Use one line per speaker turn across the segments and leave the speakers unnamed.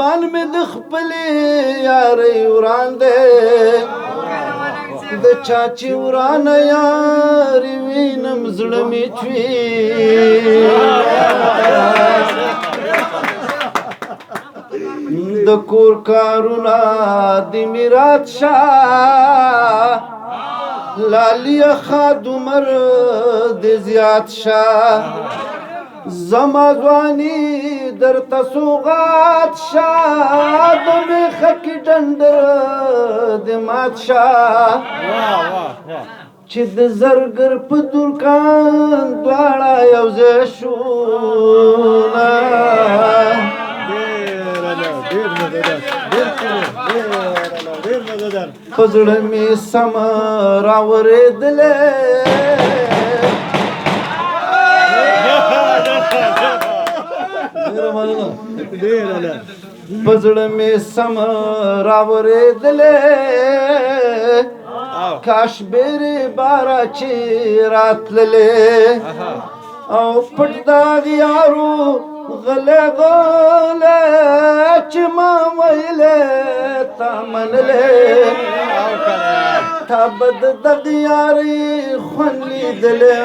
زبان مې د خپلې یارۍ وران دی د چا چې ورانه یاري وینم زړه مې چوي د کور کارونه د میرات شاه لالیه خاد عمر د زیات شاه زما ځواني درته سوغات شاه د میخه کې ډنډر د مات شاه چې د زرګر په دکان دواړه یو ځای شو په زړه مې سم راورېدلې په زړه مې سم راورېدلې کاش بیرې باره چې راتللې او پټ داغ یارو غلې غلې چې ما ویلې تا منلې تا به د دغ یارې خوند لیدلې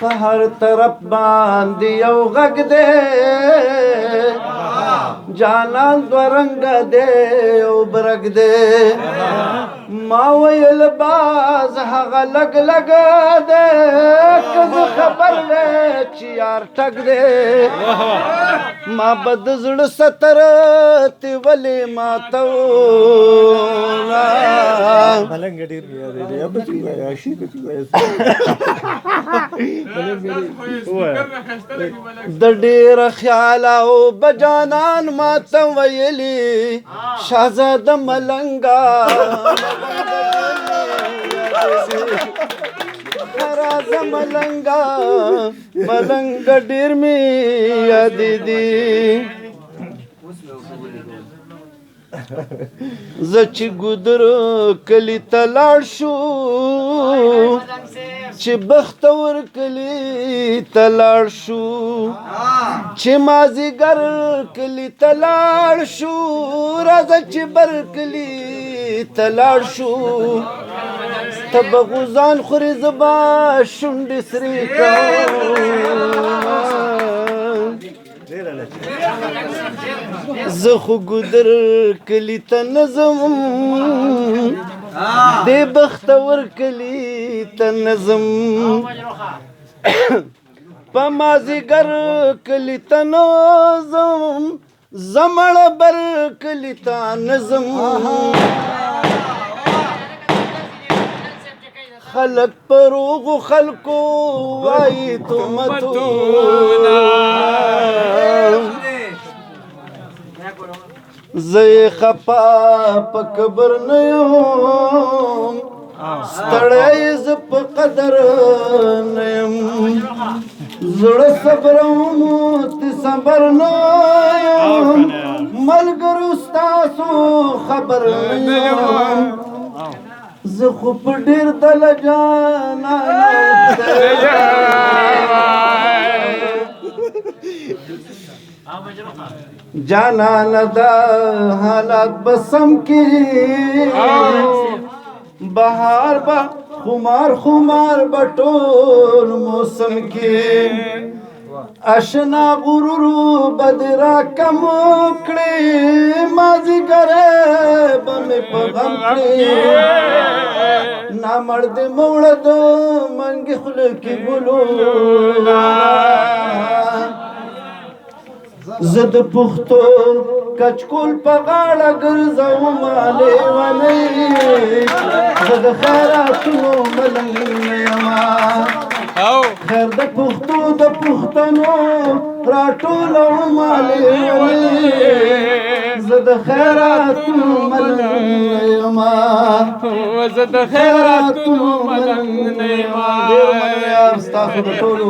په هر طرف باندې یو غږ دی جانان دو رنګه دی او برګ دی ما ویل باز هغه لګ لګ دی که زه خبر وی چې یار ټک دی ما به د زړه ستر تې ولې ماتوله د ډېر خیال او بجانان ماته ویلي شهزاده ملنګه راځه ملنګه ملنګه ډېر مې یادېدي زه چې ګودر کلي ته لاړ شو چې بختور کلي ته لاړ شو چې مازدیګر کلي ته لاړ شو راځه چې بر کلي ته لاړ شو ته به غوزان خورې زه به شونډې سرې کوم زه خو ګودر کلي ته نه ځم دې بختور کلي ته نه ځم په مازدیګر کلي ته نه ځم زه مړه بر کلي ته نه ځم خلق پروغو خلقو وای تهمتونه زه خپا په قبر نه یم ستړی زه په قدر نه یم زړه صبروم ته صبر نه یم ملګرو ستاسو خبر نه یم زه خو په ډېر دل جانانه دا حالات به سم کې بهار به خمار خمار به ټول موسم کې اشنا غرور بد را کم کړې مازدیګر به مې په غم کړې نامړ دې موړه د منګې خوله کې ګلونه زه د پښتو کچکول په غاړه ګرځوم لیونۍ زه د خیراتونو ملنګ نه یمه خیر د پښتو د پښتنو راټولوم لیونۍ زه د خیراتونو ملنګ نه یمه زه د خیراتونو ملنګ نه یمه ډېر مننه یار ستاسو د ټولو